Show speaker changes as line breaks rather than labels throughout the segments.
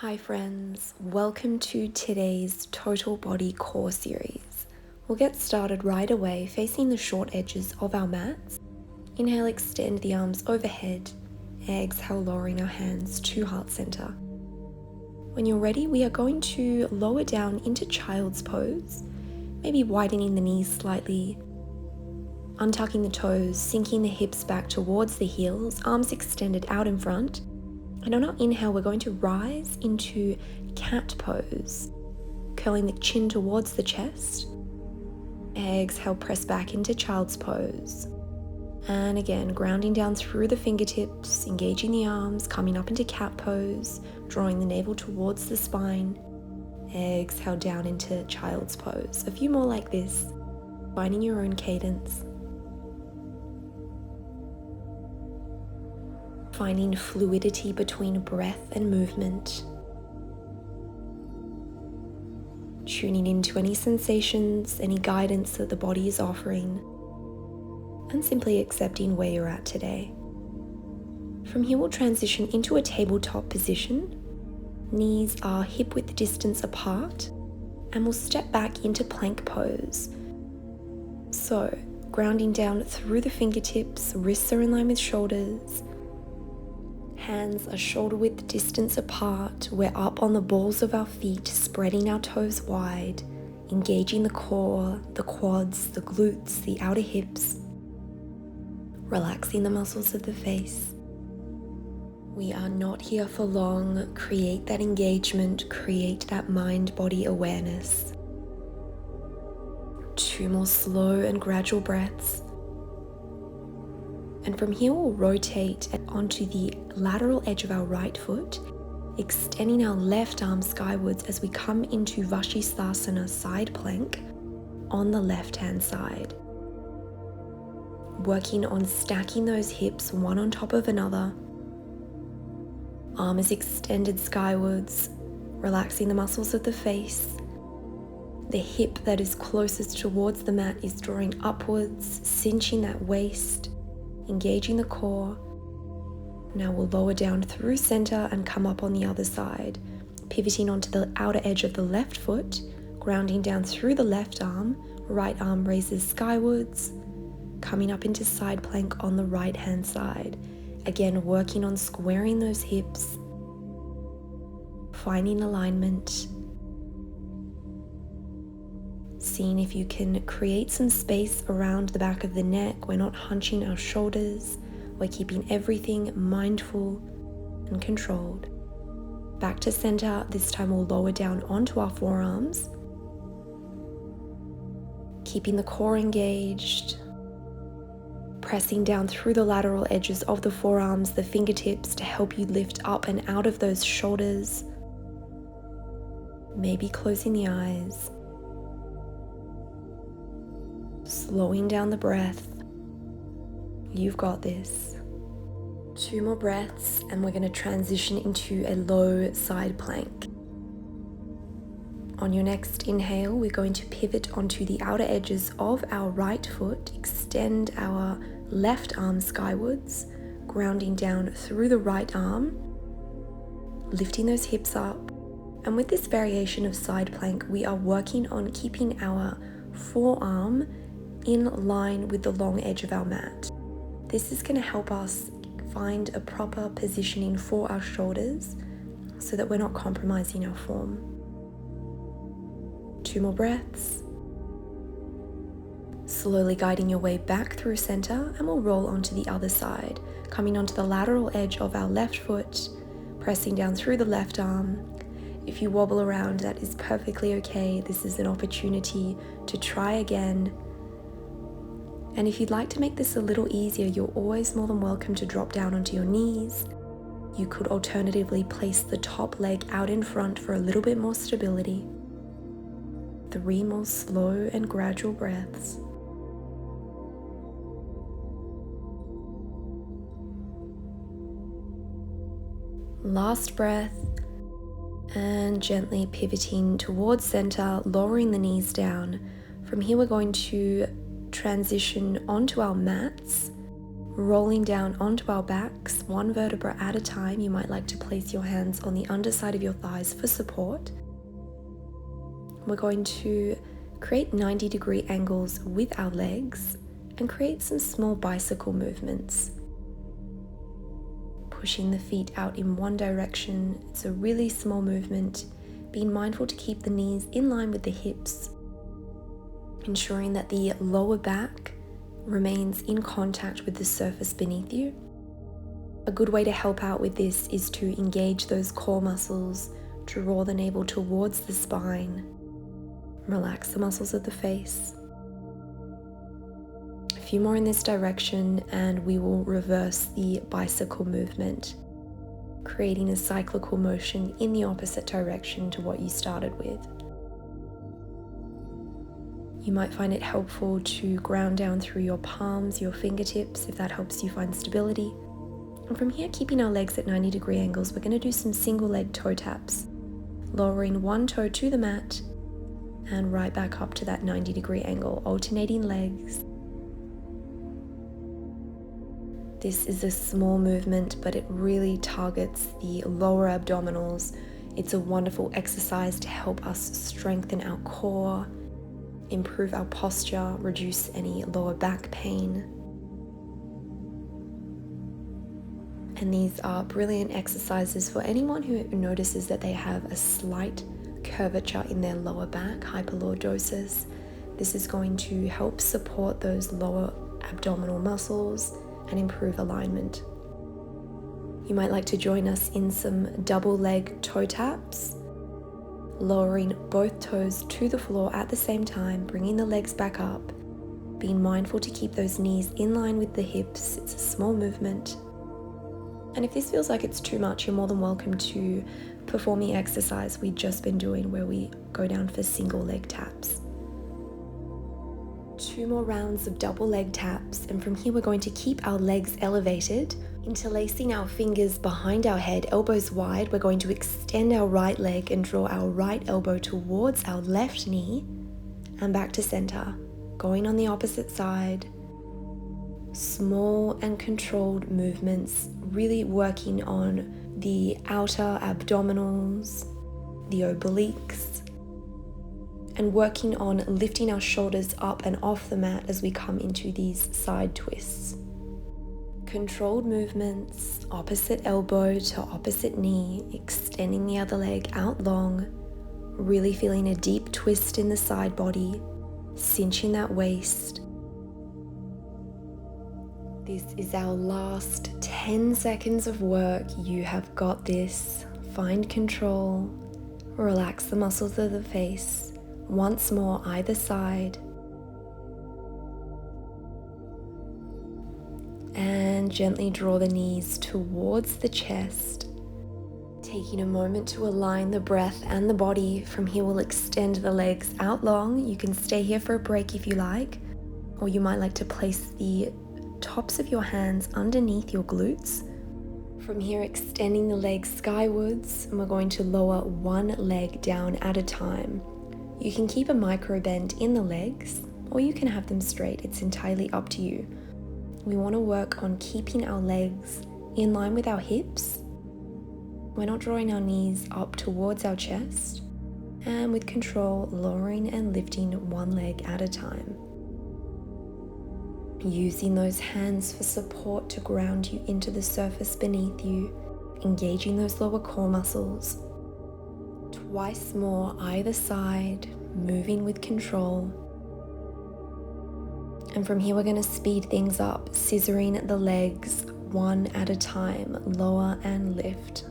Hi friends, welcome to today's Total Body Core series. We'll get started right away facing the short edges of our mats. Inhale, extend the arms overhead. Exhale, lowering our hands to heart center. When you're ready, we are going to lower down into child's pose, maybe widening the knees slightly, untucking the toes, sinking the hips back towards the heels, arms extended out in front. And on our inhale, we're going to rise into cat pose, curling the chin towards the chest. Exhale, press back into child's pose. And again, grounding down through the fingertips, engaging the arms, coming up into cat pose, drawing the navel towards the spine. Exhale down into child's pose. A few more like this, finding your own cadence. Finding fluidity between breath and movement. Tuning into any sensations, any guidance that the body is offering, and simply accepting where you're at today. From here, we'll transition into a tabletop position. Knees are hip width distance apart, and we'll step back into plank pose. So, grounding down through the fingertips, wrists are in line with shoulders. Hands are shoulder width distance apart. We're up on the balls of our feet, spreading our toes wide, engaging the core, the quads, the glutes, the outer hips, relaxing the muscles of the face. We are not here for long. Create that engagement, create that mind-body awareness. 2 more slow and gradual breaths. And from here, we'll rotate onto the lateral edge of our right foot, extending our left arm skywards as we come into Vasisthasana side plank on the left-hand side. Working on stacking those hips one on top of another. Arm is extended skywards, relaxing the muscles of the face. The hip that is closest towards the mat is drawing upwards, cinching that waist, engaging the core. Now we'll lower down through center and come up on the other side, pivoting onto the outer edge of the left foot, grounding down through the left arm, right arm raises skywards, coming up into side plank on the right hand side. Again, working on squaring those hips, finding alignment, seeing if you can create some space around the back of the neck. We're not hunching our shoulders. We're keeping everything mindful and controlled. Back to center. This time we'll lower down onto our forearms, keeping the core engaged, pressing down through the lateral edges of the forearms, the fingertips to help you lift up and out of those shoulders. Maybe closing the eyes. Slowing down the breath. You've got this. 2 more breaths and we're going to transition into a low side plank. On your next inhale, we're going to pivot onto the outer edges of our right foot, extend our left arm skywards, grounding down through the right arm, lifting those hips up. And with this variation of side plank, we are working on keeping our forearm in line with the long edge of our mat. This is going to help us find a proper positioning for our shoulders so that we're not compromising our form. 2 more breaths. Slowly guiding your way back through center, and we'll roll onto the other side, coming onto the lateral edge of our left foot, pressing down through the left arm. If you wobble around, that is perfectly okay. This is an opportunity to try again. And if you'd like to make this a little easier, you're always more than welcome to drop down onto your knees. You could alternatively place the top leg out in front for a little bit more stability. 3 more slow and gradual breaths. Last breath, and gently pivoting towards center, lowering the knees down. From here, we're going to transition onto our mats, rolling down onto our backs, one vertebra at a time. You might like to place your hands on the underside of your thighs for support. We're going to create 90-degree angles with our legs and create some small bicycle movements. Pushing the feet out in one direction. It's a really small movement. Being mindful to keep the knees in line with the hips, ensuring that the lower back remains in contact with the surface beneath you. A good way to help out with this is to engage those core muscles, draw the navel towards the spine, relax the muscles of the face. A few more in this direction and we will reverse the bicycle movement, creating a cyclical motion in the opposite direction to what you started with. You might find it helpful to ground down through your palms, your fingertips, if that helps you find stability. And from here, keeping our legs at 90-degree angles, we're going to do some single leg toe taps, lowering one toe to the mat and right back up to that 90-degree angle, alternating legs. This is a small movement, but it really targets the lower abdominals. It's a wonderful exercise to help us strengthen our core, improve our posture, reduce any lower back pain. And these are brilliant exercises for anyone who notices that they have a slight curvature in their lower back, hyperlordosis. This is going to help support those lower abdominal muscles and improve alignment. You might like to join us in some double leg toe taps, lowering both toes to the floor at the same time, bringing the legs back up, being mindful to keep those knees in line with the hips. It's a small movement. And if this feels like it's too much, you're more than welcome to perform the exercise we've just been doing where we go down for single leg taps. 2 more rounds of double leg taps, and from here we're going to keep our legs elevated, interlacing our fingers behind our head, elbows wide. We're going to extend our right leg and draw our right elbow towards our left knee and back to center. Going on the opposite side. Small and controlled movements, really working on the outer abdominals, the obliques, and working on lifting our shoulders up and off the mat as we come into these side twists. Controlled movements, opposite elbow to opposite knee, extending the other leg out long, really feeling a deep twist in the side body, cinching that waist. This is our last 10 seconds of work. You have got this. Find control. Relax the muscles of the face. Once more, either side. And gently draw the knees towards the chest. Taking a moment to align the breath and the body. From here, we'll extend the legs out long. You can stay here for a break if you like, or you might like to place the tops of your hands underneath your glutes. From here, extending the legs skywards, and we're going to lower one leg down at a time. You can keep a micro bend in the legs, or you can have them straight. It's entirely up to you. We want to work on keeping our legs in line with our hips. We're not drawing our knees up towards our chest, and with control, lowering and lifting one leg at a time. Using those hands for support to ground you into the surface beneath you, engaging those lower core muscles. Twice more either side, moving with control. And from here we're going to speed things up, scissoring the legs one at a time, lower and lift,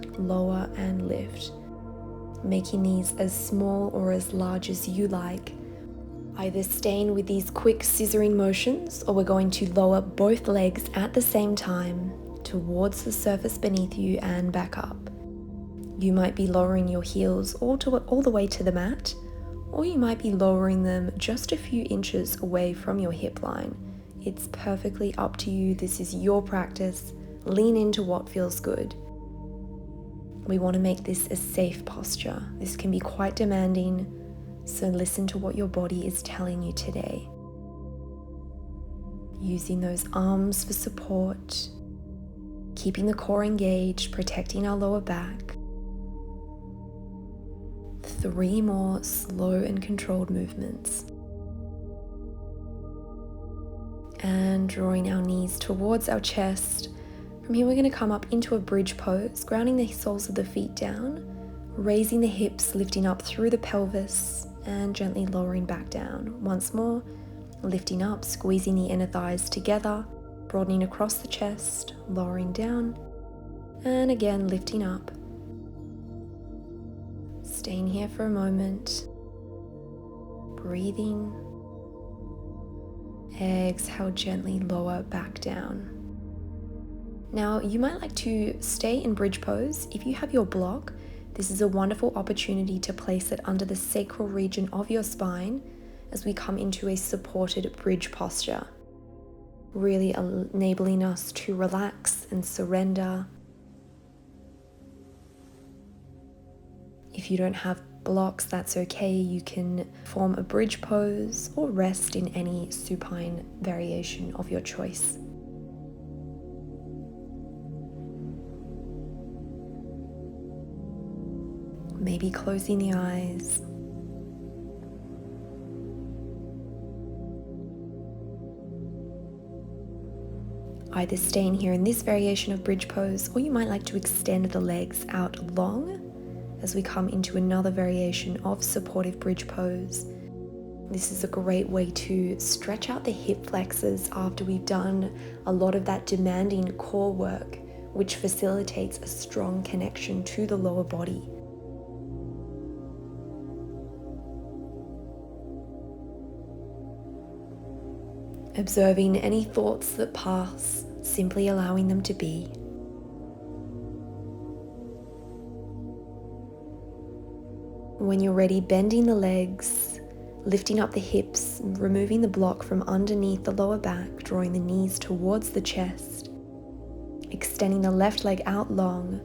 making these as small or as large as you like. Either staying with these quick scissoring motions, or we're going to lower both legs at the same time towards the surface beneath you and back up. You might be lowering your heels all the way to the mat, or you might be lowering them just a few inches away from your hip line. It's perfectly up to you. This is your practice. Lean into what feels good. We want to make this a safe posture. This can be quite demanding, so listen to what your body is telling you today. using those arms for support, keeping the core engaged, protecting our lower back. 3 more slow and controlled movements. And drawing our knees towards our chest. From here we're going to come up into a bridge pose, grounding the soles of the feet down, raising the hips, lifting up through the pelvis, and gently lowering back down. Once more, lifting up, squeezing the inner thighs together, broadening across the chest, lowering down, and again lifting up. Staying here for a moment, breathing. Exhale, gently lower back down. Now, you might like to stay in bridge pose. If you have your block, this is a wonderful opportunity to place it under the sacral region of your spine as we come into a supported bridge posture, really enabling us to relax and surrender. If you don't have blocks, that's okay. You can form a bridge pose or rest in any supine variation of your choice. Maybe closing the eyes. Either staying here in this variation of bridge pose, or you might like to extend the legs out long as we come into another variation of supportive bridge pose. This is a great way to stretch out the hip flexors after we've done a lot of that demanding core work, which facilitates a strong connection to the lower body. Observing any thoughts that pass, simply allowing them to be. When you're ready, bending the legs, lifting up the hips, removing the block from underneath the lower back, drawing the knees towards the chest, extending the left leg out long,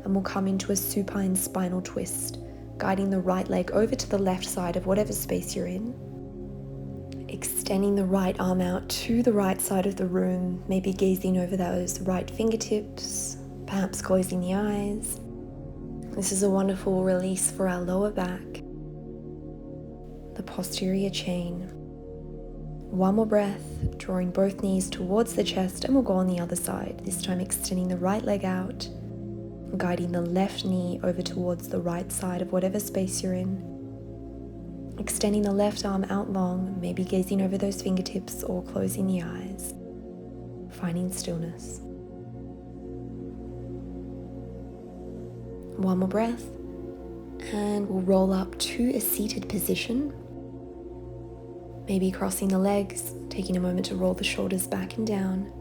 and we'll come into a supine spinal twist, guiding the right leg over to the left side of whatever space you're in. Extending the right arm out to the right side of the room, maybe gazing over those right fingertips, perhaps closing the eyes. This is a wonderful release for our lower back, the posterior chain. One more breath, drawing both knees towards the chest, and we'll go on the other side. This time extending the right leg out, guiding the left knee over towards the right side of whatever space you're in. Extending the left arm out long, maybe gazing over those fingertips or closing the eyes. Finding stillness. One more breath, and we'll roll up to a seated position. Maybe crossing the legs, taking a moment to roll the shoulders back and down.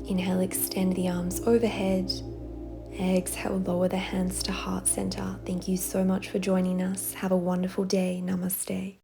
Inhale, extend the arms overhead. Exhale, lower the hands to heart center. Thank you so much for joining us. Have a wonderful day. Namaste.